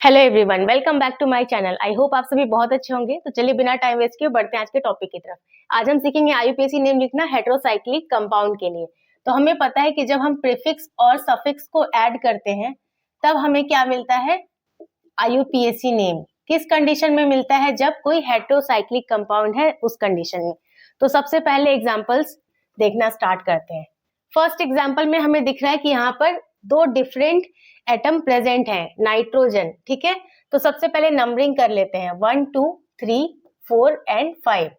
Hello everyone, welcome back to my channel. I hope आप सभी बहुत अच्छे होंगे। तो चलिए बिना टाइम वेस्ट किए बढ़ते हैं आज के टॉपिक की तरफ। आज हम सीखेंगे आईयूपीएसी नेम लिखना हेटेरोसाइक्लिक कंपाउंड के लिए। तो हमें पता है कि जब हम प्रीफिक्स और सफिक्स को ऐड करते हैं तब हमें क्या मिलता है, आईयूपीएसी नेम। किस कंडीशन में मिलता है? जब कोई हेटेरोसाइक्लिक कंपाउंड है उस कंडीशन में। तो सबसे पहले एग्जाम्पल्स देखना स्टार्ट करते हैं। फर्स्ट एग्जाम्पल में हमें दिख रहा है कि यहाँ पर दो डिफरेंट एटम प्रेजेंट है, नाइट्रोजन। ठीक है, तो सबसे पहले नंबरिंग कर लेते हैं 1 2 3 4 एंड 5।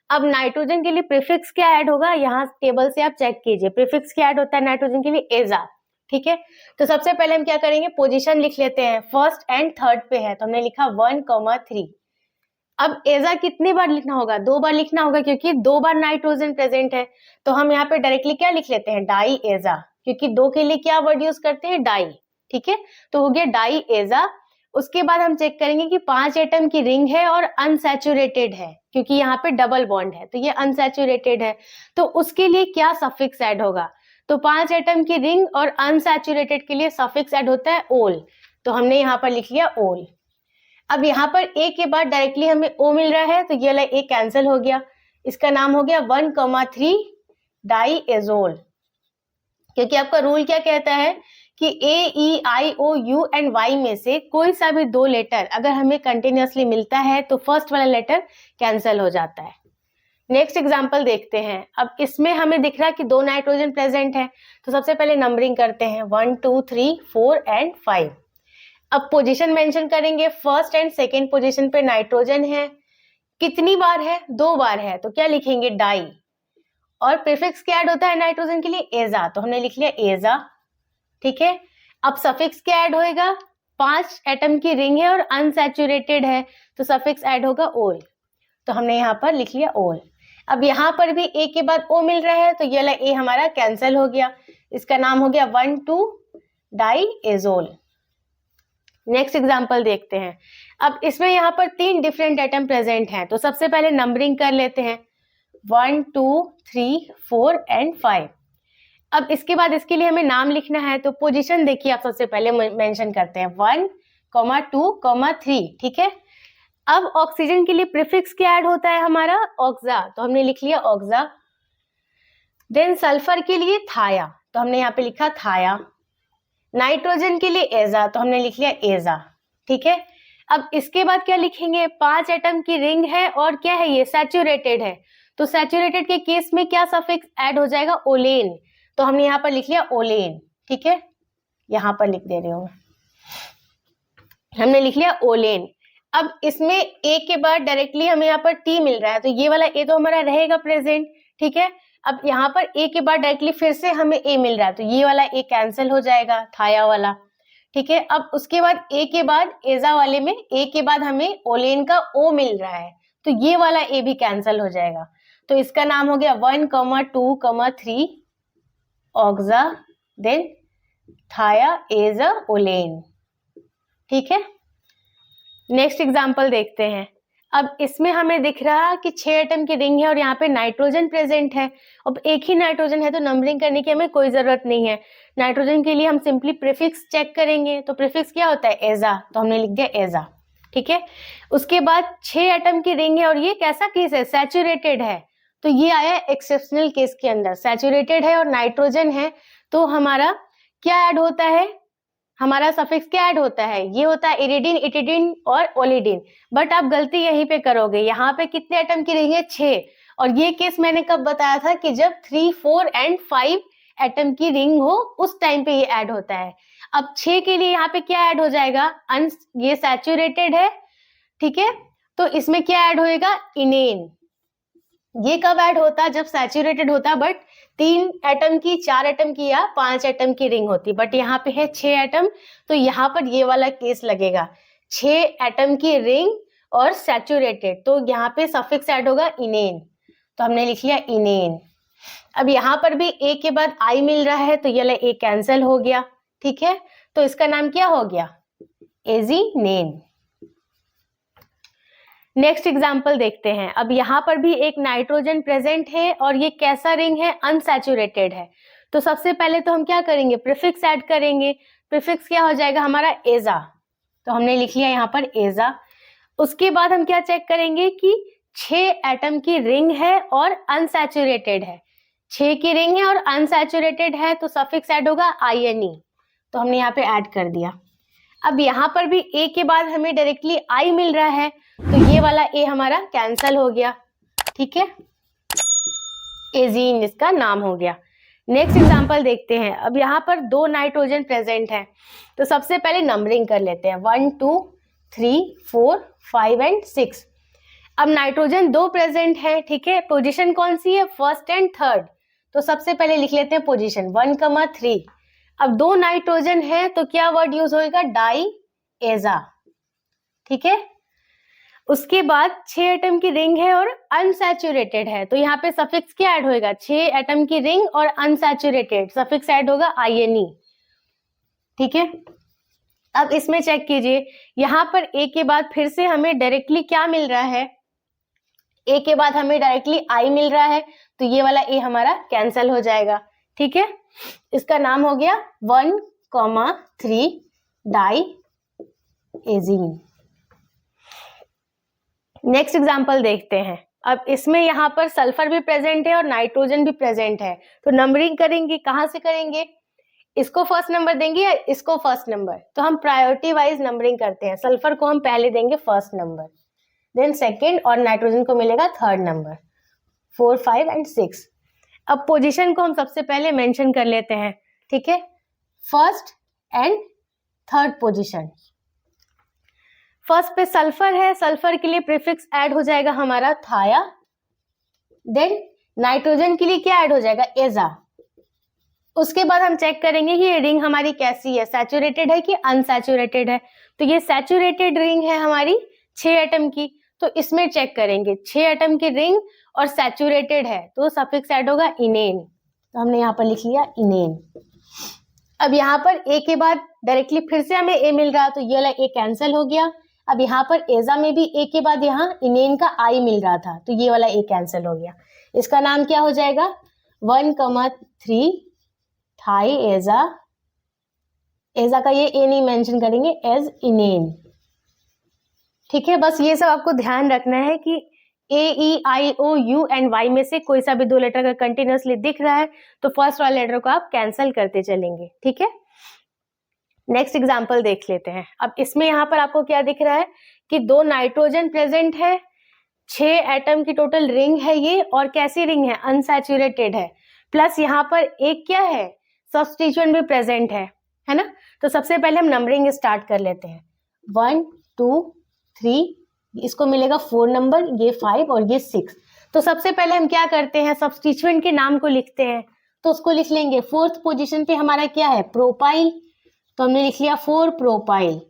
अब नाइट्रोजन के लिए प्रीफिक्स क्या ऐड होगा, यहाँ टेबल से आप चेक कीजिए। प्रीफिक्स क्या ऐड होता है नाइट्रोजन के लिए? एजा। ठीक है, तो सबसे पहले हम क्या करेंगे, पोजीशन लिख लेते हैं। फर्स्ट एंड थर्ड पे है तो हमने लिखा 1, 3। अब एजा कितनी बार लिखना होगा? 2 बार लिखना होगा, क्योंकि 2 बार नाइट्रोजन प्रेजेंट है। तो हम यहाँ पे डायरेक्टली क्या लिख लेते हैं, डाई एजा, क्योंकि 2 के लिए क्या वर्ड यूज करते हैं, डाई। ठीक है, तो हो गया डाई एजा। उसके बाद हम चेक करेंगे कि 5 एटम की रिंग है और अनसैचुरेटेड है, क्योंकि यहाँ पे डबल बॉन्ड है तो ये अनसैचुरेटेड है। तो उसके लिए क्या सफिक्स ऐड होगा? तो 5 एटम की रिंग और अनसैचुरेटेड के लिए सफिक्स ऐड होता है ओल। तो हमने यहाँ पर लिख लिया ओल। अब यहाँ पर ए के बाद डायरेक्टली हमें ओ मिल रहा है तो ये वाला ए कैंसिल हो गया। इसका नाम हो गया 1, 3 डाई एजोल, क्योंकि आपका रूल क्या कहता है कि ए ई आई ओ यू एंड वाई में से कोई सा भी 2 लेटर अगर हमें कंटिन्यूअसली मिलता है तो फर्स्ट वाला लेटर कैंसिल हो जाता है। नेक्स्ट एग्जांपल देखते हैं। अब इसमें हमें दिख रहा है कि 2 नाइट्रोजन प्रेजेंट है, तो सबसे पहले नंबरिंग करते हैं 1 2 3 4 एंड 5। अब पोजीशन मेंशन करेंगे। फर्स्ट एंड सेकेंड पोजीशन पे नाइट्रोजन है। कितनी बार है? 2 बार है, तो क्या लिखेंगे, डाई। और प्रीफिक्स क्या ऐड होता है नाइट्रोजन के लिए? एजा, तो हमने लिख लिया एजा। ठीक है, अब सफिक्स क्या ऐड होएगा? 5 एटम की रिंग है और अनसैचुरेटेड है तो सफिक्स ऐड होगा ओल, तो हमने यहाँ पर लिख लिया ओल। अब यहाँ पर भी ए के बाद ओ मिल रहा है तो ये वाला ए हमारा कैंसिल हो गया। इसका नाम हो गया 1 2 डाई एजोल। नेक्स्ट एग्जाम्पल देखते हैं। अब इसमें यहाँ पर 3 डिफरेंट एटम प्रेजेंट हैं, तो सबसे पहले नंबरिंग कर लेते हैं 1 2 3 4 एंड 5। अब इसके बाद इसके लिए हमें नाम लिखना है, तो पोजीशन देखिए आप सबसे पहले मेंशन करते हैं 1, 2, 3। ठीक है, अब ऑक्सीजन के लिए प्रीफिक्स क्या ऐड होता है हमारा? ऑक्सा, तो हमने लिख लिया ऑक्सा। देन सल्फर के लिए थाया, तो हमने यहाँ पे लिखा थाया। नाइट्रोजन के लिए एजा, तो हमने लिख लिया एजा। ठीक है, अब इसके बाद क्या लिखेंगे? 5 एटम की रिंग है और क्या है ये? सैचुरेटेड है। तो सैचुरेटेड के केस में क्या सफिक्स ऐड हो जाएगा? ओलेन, तो हमने यहाँ पर लिख लिया ओलेन। ठीक है, यहाँ पर लिख दे रही हूँ, हमने लिख लिया ओलेन। अब इसमें ए के बाद डायरेक्टली हमें यहाँ पर टी मिल रहा है तो ये वाला ए तो हमारा रहेगा प्रेजेंट। ठीक है, अब यहाँ पर ए के बाद डायरेक्टली फिर से हमें ए मिल रहा है तो ये वाला ए कैंसिल हो जाएगा, थाया वाला। ठीक है, अब उसके बाद ए के बाद एजा वाले में ए के बाद हमें ओलेन का ओ मिल रहा है तो ये वाला ए भी कैंसिल हो जाएगा। तो इसका नाम हो गया 1, 2, 3 ऑक्सा, देन थाया एजा ओलेन। ठीक है, नेक्स्ट एग्जाम्पल देखते हैं। अब इसमें हमें दिख रहा कि 6 एटम की रिंग है और यहाँ पे नाइट्रोजन प्रेजेंट है। अब एक ही नाइट्रोजन है तो नंबरिंग करने की हमें कोई जरूरत नहीं है। नाइट्रोजन के लिए हम सिंपली प्रीफिक्स चेक करेंगे, तो प्रीफिक्स क्या होता है? एजा, तो हमने लिख दिया एजा। ठीक है, उसके बाद 6 एटम की रिंग है और ये कैसा केस है? सैचुरेटेड है, तो ये आया एक्सेप्शनल केस के अंदर। सैचुरेटेड है और नाइट्रोजन है तो हमारा क्या ऐड होता है? हमारा सफिक्स क्या ऐड होता है? ये होता है इरिडिन, इटिडिन और ओलिडिन। बट आप गलती यहीं पे करोगे, यहाँ पे कितने एटम की रिंग है? 6। और ये केस मैंने कब बताया था कि जब 3 4 एंड 5 एटम की रिंग हो उस टाइम पे ये ऐड होता है। अब 6 के लिए यहाँ पे क्या ऐड हो जाएगा? ये सैचुरेटेड है। ठीक है, तो इसमें क्या ऐड होएगा? इनेन। ये कब ऐड होता है? जब सैचुरेटेड होता, बट 3 एटम की, 4 एटम की या 5 एटम की रिंग होती, बट यहाँ पे है 6 एटम तो यहाँ पर ये वाला केस लगेगा। 6 एटम की रिंग और सैचुरेटेड, तो यहाँ पे सफिक्स ऐड होगा इनेन, तो हमने लिख लिया इनेन। अब यहाँ पर भी ए के बाद आई मिल रहा है तो ये वाला ए कैंसिल हो गया। ठीक है, तो इसका नाम क्या हो गया? एजीनेन। नेक्स्ट एग्जाम्पल देखते हैं। अब यहाँ पर भी एक नाइट्रोजन प्रेजेंट है और ये कैसा रिंग है? अनसैचुरेटेड है। तो सबसे पहले तो हम क्या करेंगे? प्रीफिक्स ऐड करेंगे। प्रीफिक्स क्या हो जाएगा हमारा? एजा। तो हमने लिख लिया यहाँ पर एजा। उसके बाद हम क्या चेक करेंगे कि 6 एटम की रिंग है और अनसैचुरेटेड है। 6 की रिंग है और अनसैचुरेटेड है तो सफिक्स ऐड होगा INE, तो हमने यहाँ पे ऐड कर दिया। अब यहाँ पर भी ए के बाद हमें डायरेक्टली आई मिल रहा है तो ये वाला ए हमारा कैंसल हो गया, ठीक है, एजीन इसका नाम हो गया। नेक्स्ट एग्जांपल देखते हैं। अब यहाँ पर 2 नाइट्रोजन प्रेजेंट है तो सबसे पहले नंबरिंग कर लेते हैं 1 2 3 4 5 एंड 6। अब नाइट्रोजन 2 प्रेजेंट है, ठीक है, पोजीशन कौन सी है, फर्स्ट एंड थर्ड, तो सबसे पहले लिख लेते हैं पोजीशन 1,3। अब 2 नाइट्रोजन है तो क्या वर्ड यूज होगा, डाई एजा, ठीक है। उसके बाद 6 एटम की रिंग है और अनसैचुरेटेड है तो यहाँ पे सफिक्स क्या ऐड होगा, 6 एटम की रिंग और अनसैचुरेटेड, सफिक्स ऐड होगा INE, ठीक है। अब इसमें चेक कीजिए, यहाँ पर ए के बाद फिर से हमें डायरेक्टली क्या मिल रहा है, ए के बाद हमें डायरेक्टली आई मिल रहा है तो ये वाला ए हमारा कैंसल हो जाएगा, ठीक है। इसका नाम हो गया 1,3 डाई एजीन। नेक्स्ट एग्जांपल देखते हैं। अब इसमें यहाँ पर सल्फर भी प्रेजेंट है और नाइट्रोजन भी प्रेजेंट है तो नंबरिंग करेंगे, कहाँ से करेंगे, इसको फर्स्ट नंबर देंगे या इसको फर्स्ट नंबर, तो हम प्रायोरिटी वाइज नंबरिंग करते हैं। सल्फर को हम पहले देंगे फर्स्ट नंबर, देन सेकंड, और नाइट्रोजन को मिलेगा थर्ड नंबर, 4 5 एंड 6। अब पोजीशन को हम सबसे पहले मेंशन कर लेते हैं, ठीक है, first and third position. First पे सल्फर है, सल्फर के लिए प्रीफिक्स ऐड हो जाएगा हमारा थाया, देन नाइट्रोजन के लिए क्या ऐड हो जाएगा, एजा। उसके बाद हम चेक करेंगे कि ये रिंग हमारी कैसी है, सैचुरेटेड है कि अनसैचुरेटेड है, तो ये सैचुरेटेड रिंग है हमारी 6 एटम की, तो इसमें चेक करेंगे 6 एटम की रिंग और सैचुरेटेड है तो सफिक्स ऐड होगा इनेन, तो हमने यहाँ पर लिख लिया इनेन। अब यहाँ पर ए के बाद डायरेक्टली फिर से हमें ए मिल रहा है तो ये वाला ए कैंसिल हो गया। अब यहाँ पर एजा में भी ए के बाद यहाँ इनेन का आई मिल रहा था तो ये वाला ए कैंसिल हो गया। इसका नाम क्या हो जाएगा, 1,3 थाई एजा, एजा का ये ए नहीं मेंशन करेंगे, एज इनेन, ठीक है। बस ये सब आपको ध्यान रखना है कि AEIOU एंड Y में से कोई सा भी 2 लेटर का कंटिन्यूअसली दिख रहा है तो फर्स्ट वाले लेटर को आप कैंसिल करते चलेंगे, ठीक है। नेक्स्ट एग्जांपल देख लेते हैं। अब इसमें यहाँ पर आपको क्या दिख रहा है कि 2 नाइट्रोजन प्रेजेंट है, 6 एटम की टोटल रिंग है ये, और कैसी रिंग है, अनसैचुरेटेड है, प्लस यहाँ पर एक क्या है, सब्स्टिट्यूएंट भी प्रेजेंट है ना। तो सबसे पहले हम नंबरिंग स्टार्ट कर लेते हैं, 1 2 3, इसको मिलेगा 4 नंबर, ये 5 और ये 6। तो सबसे पहले हम क्या करते हैं, सब्स्टिट्यूएंट के नाम को लिखते हैं, तो उसको लिख लेंगे। फोर्थ पोजीशन पे हमारा क्या है, प्रोपाइल, तो हमने लिख लिया 4 प्रोपाइल।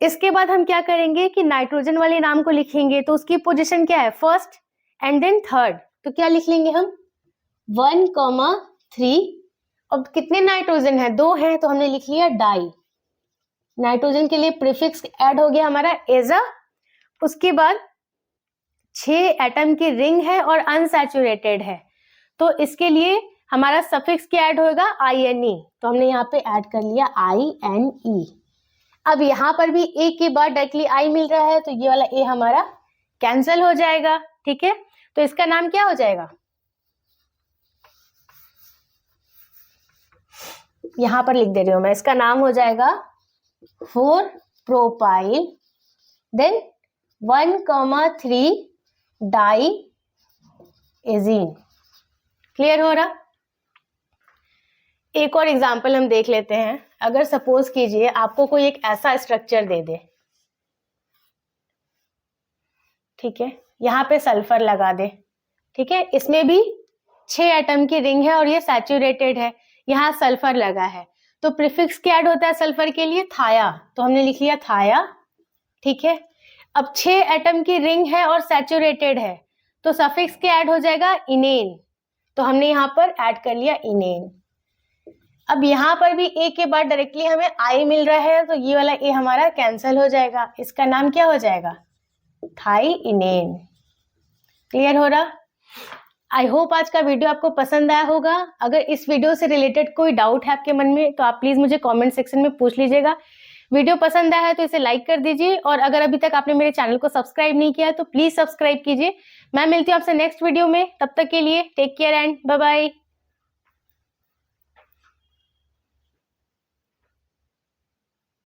इसके बाद हम क्या करेंगे कि नाइट्रोजन वाले नाम को लिखेंगे, तो उसकी पोजीशन क्या है, फर्स्ट एंड देन थर्ड, तो क्या लिख लेंगे हम 1,3। अब कितने नाइट्रोजन है, 2 है, तो हमने लिख लिया डाई, नाइट्रोजन के लिए प्रीफिक्स ऐड हो गया हमारा एजा। उसके बाद 6 एटम की रिंग है और अनसैचुरेटेड है तो इसके लिए हमारा सफिक्स क्या ऐड होगा, INE, तो हमने यहाँ पे ऐड कर लिया INE। अब यहाँ पर भी ए के बाद डायरेक्टली आई मिल रहा है तो ये वाला ए हमारा कैंसिल हो जाएगा, ठीक है। तो इसका नाम क्या हो जाएगा, यहाँ पर लिख दे रही हूं मैं, इसका नाम हो जाएगा 4 प्रोपाइल, देन 1,3 डाई एजीन। क्लियर हो रहा। एक और एग्जांपल हम देख लेते हैं। अगर सपोज कीजिए आपको कोई एक ऐसा स्ट्रक्चर दे दे, ठीक है, यहाँ पे सल्फर लगा दे, ठीक है, इसमें भी 6 एटम की रिंग है और ये सैचुरेटेड है, यहाँ सल्फर लगा है, तो प्रीफिक्स क्या ऐड होता है सल्फर के लिए, थाया, तो हमने लिख लिया थाया, ठीक है। अब 6 एटम की रिंग है और सैचुरेटेड है तो सफिक्स क्या ऐड हो जाएगा, इनेन, तो हमने यहाँ पर ऐड कर लिया इनेन। अब यहाँ पर भी ए के बाद डायरेक्टली हमें आई मिल रहा है तो ये वाला ए हमारा कैंसिल हो जाएगा, इसका नाम क्या हो जाएगा, थाई इनेन। क्लियर हो रहा। आई होप आज का वीडियो आपको पसंद आया होगा। अगर इस वीडियो से रिलेटेड कोई डाउट है आपके मन में तो आप प्लीज मुझे कमेंट सेक्शन में पूछ लीजिएगा। वीडियो पसंद आया है तो इसे लाइक कर दीजिए, और अगर अभी तक आपने मेरे चैनल को सब्सक्राइब नहीं किया है तो प्लीज सब्सक्राइब कीजिए। मैं मिलती हूँ आपसे नेक्स्ट वीडियो में, तब तक के लिए take care and bye bye.